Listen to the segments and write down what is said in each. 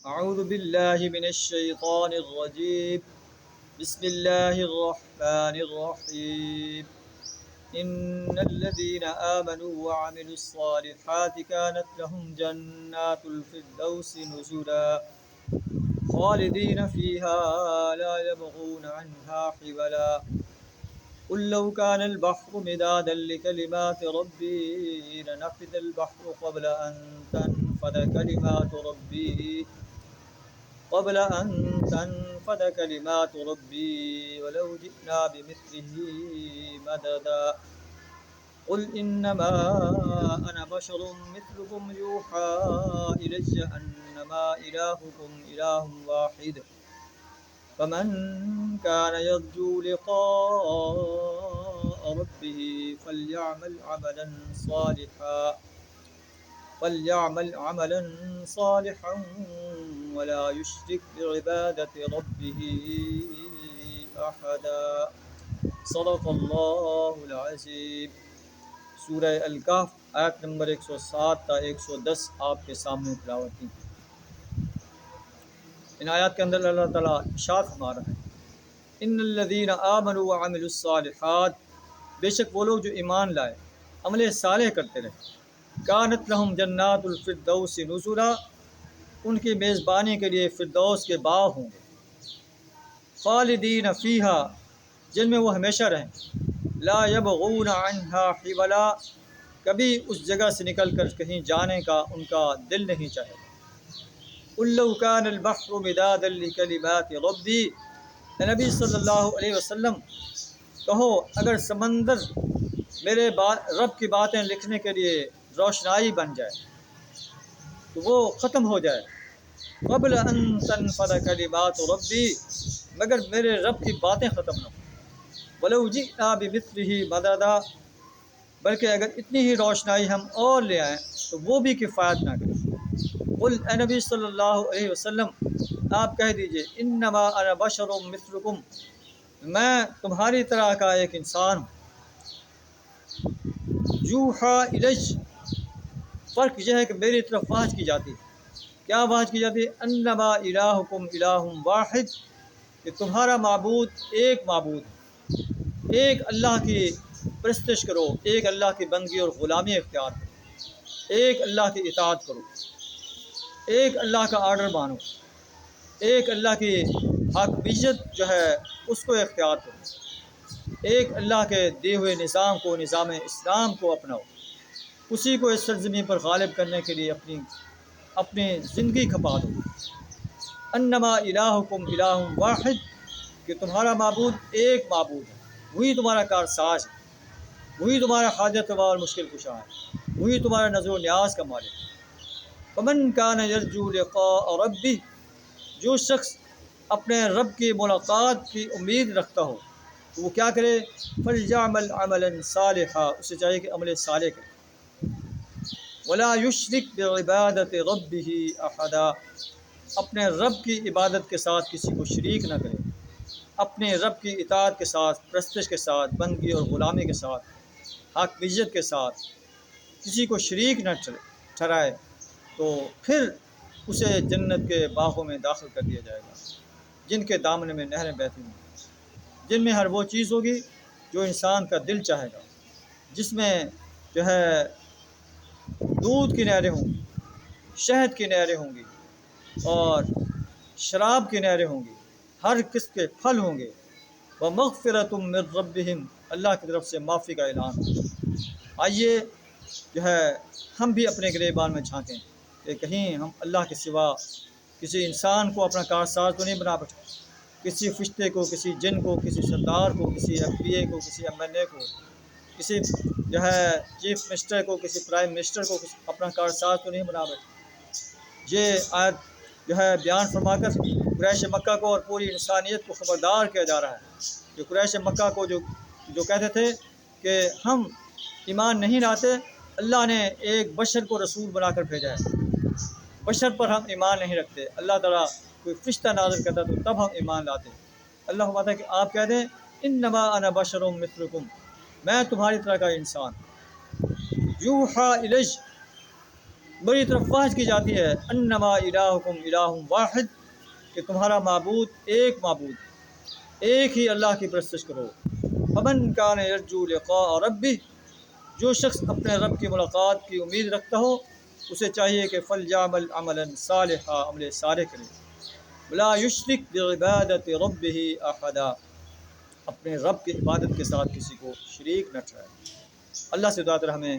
أعوذ بالله من الشيطان الرجيم. بسم الله الرحمن الرحيم. إن الذين آمنوا وعملوا الصالحات كانت لهم جنات الفردوس نزلا خالدين فيها لا يبغون عنها حولا. قل لو كان البحر مدادا لكلمات ربي لنفد البحر قبل أن تنفد كلمات ربي ولو جئنا بمثله مددا. قل إنما أنا بشر مثلكم يوحى إلي أنما إلهكم إله واحد فمن كان يرجو لقاء ربه فليعمل عملا صالحا ولا يشرك بعبادة ربه أحدا. صدق اللہ العظیم. سورہ الکہف آیت نمبر 107 تا 110 آپ کے سامنے تلاوت کی. ان آیات کے اندر اللہ تعالیٰ ارشاد فرما رہا ہے ان الذین آمنوا وعملوا الصالحات، بے شک وہ لوگ جو ایمان لائے عمل صالح کرتے رہے، کانت لہم جنات الفردوس نزلا، ان کی میزبانی کے لیے فردوس کے باغ ہوں گے، خالدین فیہا، جن میں وہ ہمیشہ رہیں، لا یبغون عنہا حولا، کبھی اس جگہ سے نکل کر کہیں جانے کا ان کا دل نہیں چاہے. قل لو کان البحر مدادا لکلمات ربی، اے نبی صلی اللہ علیہ وسلم کہو اگر سمندر میرے رب کی باتیں لکھنے کے لیے روشنائی بن جائے تو وہ ختم ہو جائے، قبل ان تنفد کلمات ربی، مگر میرے رب کی باتیں ختم نہ ہوں، ولو جئنا بمثلہ مددا، بلکہ اگر اتنی ہی روشنائی ہم اور لے آئیں تو وہ بھی کفایت نہ کرے. قل اے نبی صلی اللہ علیہ وسلم آپ کہہ دیجئے انما انا بشر مثلکم، میں تمہاری طرح کا ایک انسان ہوں، یوحا الی، فرق یہ ہے کہ میری طرف وحی کی جاتی ہے. کیا وحی کی جاتی ہے؟ انما الہکم الہ واحد، کہ تمہارا معبود ایک معبود ہے، ایک اللہ کی پرستش کرو، ایک اللہ کی بندگی اور غلامی اختیار کرو، ایک اللہ کی اطاعت کرو، ایک اللہ کا آرڈر مانو، ایک اللہ کی حاکمیت جو ہے اس کو اختیار کرو، ایک اللہ کے دیے ہوئے نظام کو، نظام اسلام کو اپناؤ، اسی کو اس سرزمین پر غالب کرنے کے لیے اپنی زندگی کھپا دو. انما الہکم الہ واحد، کہ تمہارا معبود ایک معبود ہے، وہی تمہارا کارساز ہے، وہی تمہارا حاجت روا اور مشکل کشا ہے، وہی تمہارا نظر و نیاز کا مالک ہے. فمن کان یرجو لقاء ربہ، جو شخص اپنے رب کی ملاقات کی امید رکھتا ہو تو وہ کیا کرے؟ فلیعمل عملا صالحا، اسے چاہیے کہ عمل صالح کرے. ولا یشرک بعبادت ربہ احدا، اپنے رب کی عبادت کے ساتھ کسی کو شریک نہ کرے، اپنے رب کی اطاعت کے ساتھ، پرستش کے ساتھ، بندگی اور غلامی کے ساتھ، حاکمیت کے ساتھ کسی کو شریک نہ ٹھہرائے، تو پھر اسے جنت کے باغوں میں داخل کر دیا جائے گا جن کے دامن میں نہریں بہتی ہوں، جن میں ہر وہ چیز ہوگی جو انسان کا دل چاہے گا، جس میں جو ہے دودھ کی نہریں ہوں گی، شہد کی نہریں ہوں گی، اور شراب کی نہریں ہوں گی، ہر قسم کے پھل ہوں گے. وَمَغْفِرَةٌ مِّن رَّبِّهِمْ، اللہ کی طرف سے معافی کا اعلان. آئیے جو ہے ہم بھی اپنے گریبان میں جھانکیں کہ کہیں ہم اللہ کے سوا کسی انسان کو اپنا کارساز تو نہیں بنا بیٹھے، کسی فرشتے کو، کسی جن کو، کسی سردار کو، کسی ایم پی اے کو، کسی ایم این اے کو، کسی جو ہے چیف منسٹر کو، کسی پرائم منسٹر کو اپنا کارساز تو نہیں بنا بیٹھے. یہ آیت جو ہے بیان فرما کر قریش مکہ کو اور پوری انسانیت کو خبردار کیا جا رہا ہے کہ قریش مکہ کو جو کہتے تھے کہ ہم ایمان نہیں لاتے، اللہ نے ایک بشر کو رسول بنا کر بھیجا ہے، بشر پر ہم ایمان نہیں رکھتے، اللہ تعالیٰ کوئی فرشتہ نازل کرتا تو تب ہم ایمان لاتے. اللہ فرماتا ہے کہ آپ کہہ دیں انما انا بشر مثلکم، میں تمہاری طرح کا انسان، یوحا الی، میری طرف واحد کی جاتی ہے، انما الہکم الہ واحد، کہ تمہارا معبود ایک ہی اللہ کی پرستش کرو۔ فمن کان یرجو لقاء ربہ، جو شخص اپنے رب کی ملاقات کی امید رکھتا ہو اسے چاہیے کہ فلیعمل عملا صالحا، عمل صالح کرے، ولا یشرک بعبادۃ ربہ احدا، اپنے رب کی عبادت کے ساتھ کسی کو شریک نہ ٹھہرائے۔ اللہ سے دعا کر ہمیں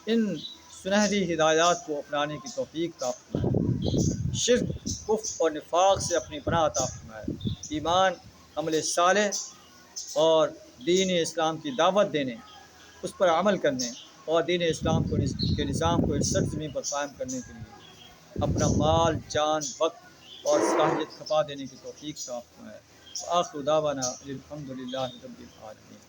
ان سنہری ہدایات کو اپنانے کی توفیق عطا فرمائے، شرک، کفر اور نفاق سے اپنی پناہ عطا فرمائے، ایمان، عمل صالح اور دین اسلام کی دعوت دینے، اس پر عمل کرنے اور دین اسلام کے نظام کو اس سرزمین پر قائم کرنے کے لیے اپنا مال، جان، وقت اور صلاحیت کھپا دینے کی توفیق عطا فرمائے۔ آخر دعوانا الحمد للہ رب العالمین۔